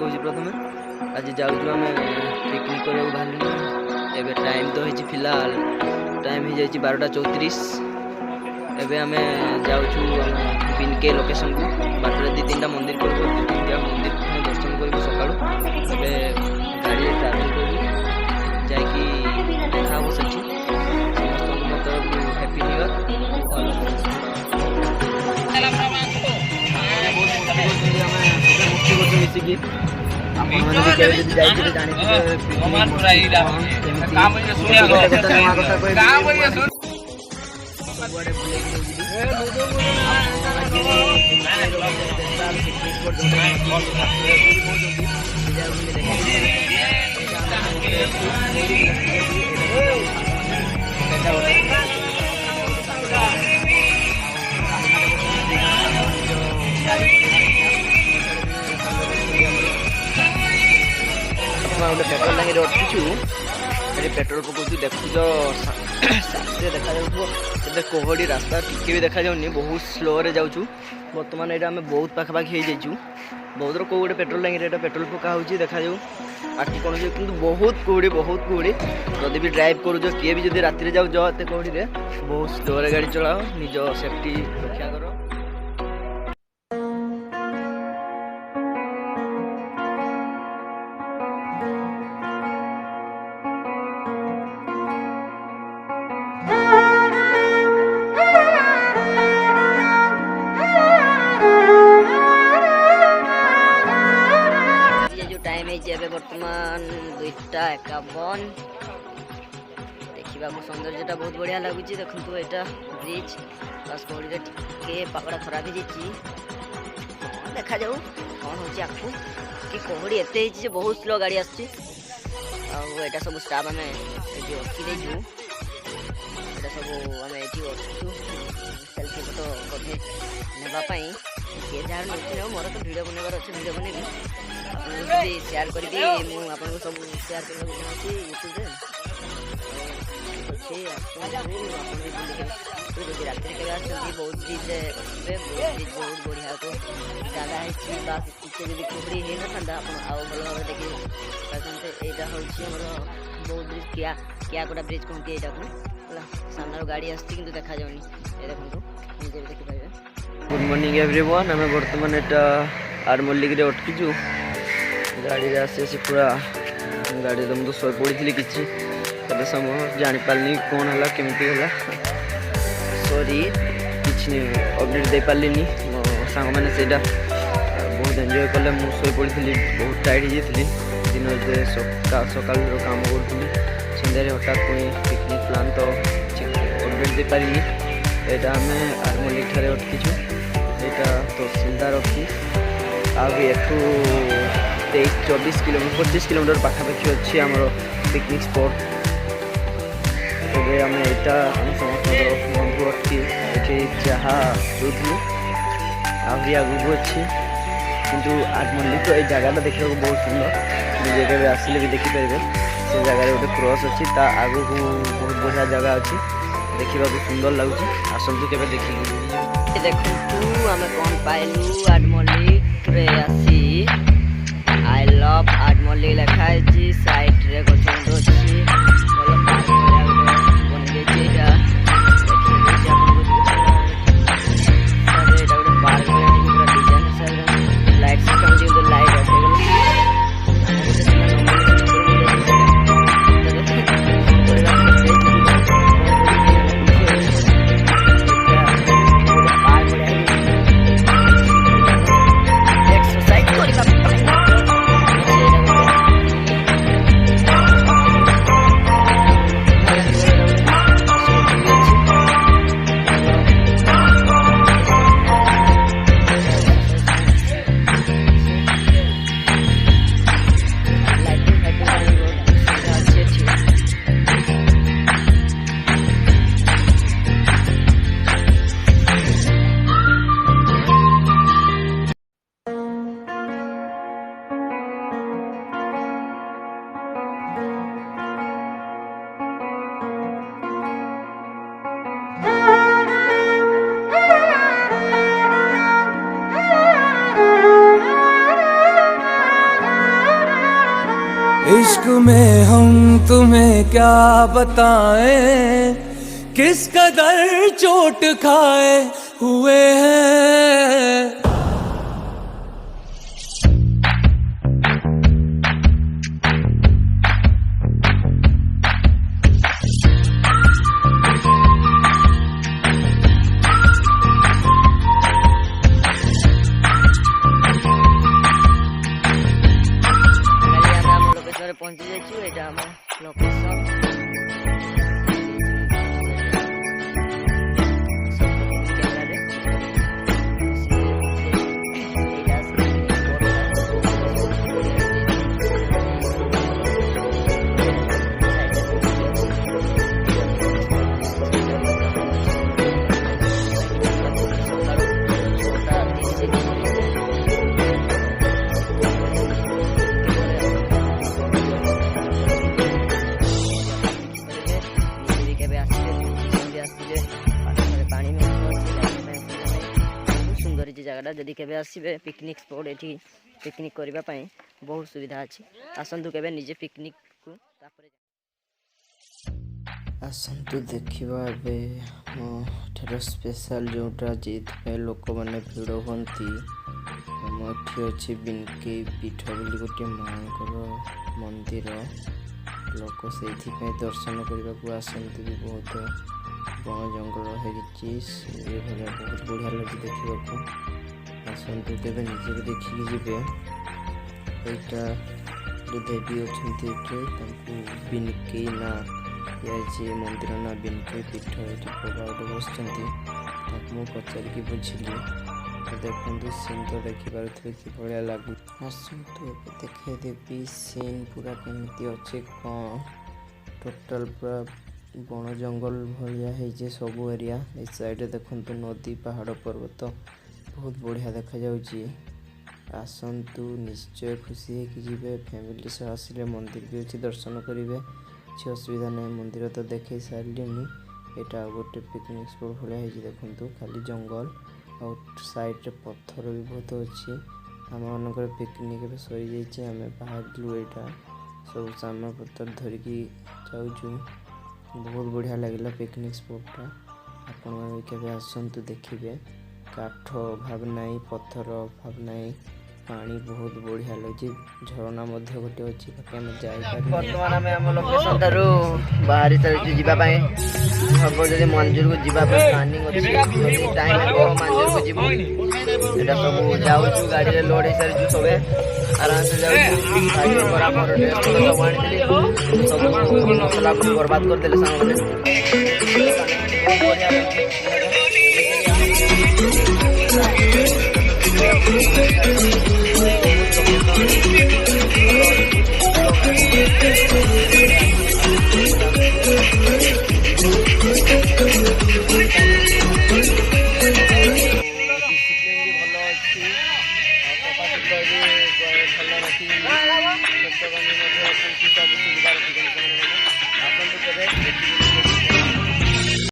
कहूँ प्रथम आज जाऊँ आम पिकनिक करने बाहर एवं टाइम तो होती फिलहाल टाइम हो जाए 12:34 एवं आम जाऊँ बिनके लोकेशन को बाटर 2-3टा मंदिर कर मंदिर दर्शन कर सका गाड़ी ट्रावेल कर देखा हम से समस्त मत हैप्पी न्यू गोटे पेट्रोल टांगी अटकीचु पेट्रोल पकाऊ देखु देखा जाए कोहड़ी रास्ता टिके भी देखा जाऊनी बहुत स्लो रे जाऊँ बर्तमान यहाँ आम बहुत पाखापाखि हो जाइए बहुत कौ गोटे पेट्रोल टांगी पेट्रोल पका हो देखा जाऊ आखि कौन कि बहुत कुहड़ी जदि भी ड्राइव करूँ किए भी जब राति जाऊ एत कुहड़ी बहुत स्लो रे गाड़ी चलाओ निज सेफ्टी रक्षा कर। बर्तमान 2:51 देखा सौंदर्यटा बहुत बढ़िया लगुच देखो यहाँ ब्रिज बस कोहड़ी टे पागड़ा खराब हो देखा जाऊ कौन हो आखू कि कोहड़ी एत बहुत स्लो गाड़ी आसची सब स्टाफ आम रखी सब आम ये सेल्फी फोटो कभी नापाई किए जहाँ नौ मोर तो भिड बनवार अच्छे भिड बनैबी आपको शेयर करी मुझे सब शेयर करने यूट्यूब अच्छे राति के बहुत ब्रिज बहुत बढ़िया तो जगह है बास टे जब कुहड़ी हो ना आउ भल भाव देखिए यहाँ हूँ बहुत ब्रिज क्या गोटा ब्रिज कहते यहाँ को सामने गाड़ी आसती कि देखा जाऊनी ये देखो निजे भी देखिपारे। गुड मॉर्निंग एवरीवन आम बर्तमान यहाँ आरमल्लिक अटकीचु गाड़ी आसी पूरा गाड़ी तो शो पड़ी किसी समय जापारि कौन है केमती है सॉरी कि अपडेट दे पारे मो सांग मैंने से बहुत एंजॉय कले मुझे शो पड़ी बहुत टायर्ड हो दिन सका काम करी सन्धारे हठात पुणी पिकनिक प्लान तो अपडेट दे पारि यहाँ आम आरमल्लिक ठारे अटकीचु यहाँ तहसीलदार ऑफिस आठू 23-24 किलोमीटर 25 किलोमीटर पाखापाखि अच्छी आम पिकनिक स्पॉट आम यहाँ आम समस्त बंधु अटकी ये जहाँ जोलू आहरी आगू अच्छी किंतु आरमल्लिक ये जगह देखा बहुत सुंदर जगह आसिले भी देखिपारे से जगह गोटे क्रॉस अच्छी आगू बहुत बढ़िया जगह अच्छी देखा सुंदर लगुच आसतु के देखिए देखु आम कौन पाइलु आरमल्लिक रे आसी आई लव आरमल्लिक लिखाई साइड रे गछ अच्छी इश्क में हम तुम्हें क्या बताएं, किस कदर चोट खाए हुए हैं। पहुंची जाइए एटा हम लोकेशन जगह जदि केबे आसीबे पिकनिक स्पॉट एठी पिकनिक करबा पई बहुत सुविधा अछि। आसंतु केबे निजे पिकनिक को तापरे आसंतु देखिबा बे ठेर स्पेशल जोटा जीत पे लोक माने भिड़ होंती हम एठी अछि बिनके पीठ बोली गोटे मांकर मंदिर लोक सेथि पे दर्शन करबा को आसंतु भी बहुत बन जंगल हेरिछि ये भले बहुत बढ़िया लगे देखिबा को। आसंतु केबे निजे देखिए जीवे एटा देवी अच्छे बिनके ना ये मंदिर ना बिनके पीठ ये प्रभाव बस पचारिकी बुझिली देखते सीन तो देखिपारे कि भाया लगू। आसंतु देखे देवी सीन पूरा केमती अच्छे कौन टोटाल पूरा बन जंगल भाया है सब एरिया इस साइड देखु नदी पहाड़ पर्वत बहुत बढ़िया देखा जाउची। आसंतु निश्चय खुशी है कि जीवे फैमिली सह आसिले मंदिर भी अच्छी दर्शन करेंगे କିଛି असुविधा नहीं। मंदिर तो देखे सारे यहाँ गोटे पिकनिक स्पॉट भाया है देखु खाली जंगल और साइड पत्थर भी बहुत अच्छी। आम मान पिकनिक सरी जाइए आम बाहर यहाँ सब सामान पत्थर धरिकी जाऊँ बहुत बढ़िया लगे पिकनिक स्पॉटा। आपण के आसंतु देखिए काठ भाव नहीं पत्थर भाव नहीं पानी बहुत बढ़िया लगे झरना गोटे अच्छी बर्तमान आम लोकेशन ठार बाहरी सारी जावाई हम जब मंजूर को जीवा प्लानिंग अच्छी टाइम हो मंजूर को जीव यहाँ सब जाऊँ गाड़ी लोड हो सारी सब आराम से जाऊँ सब बर्बाद करदे सांग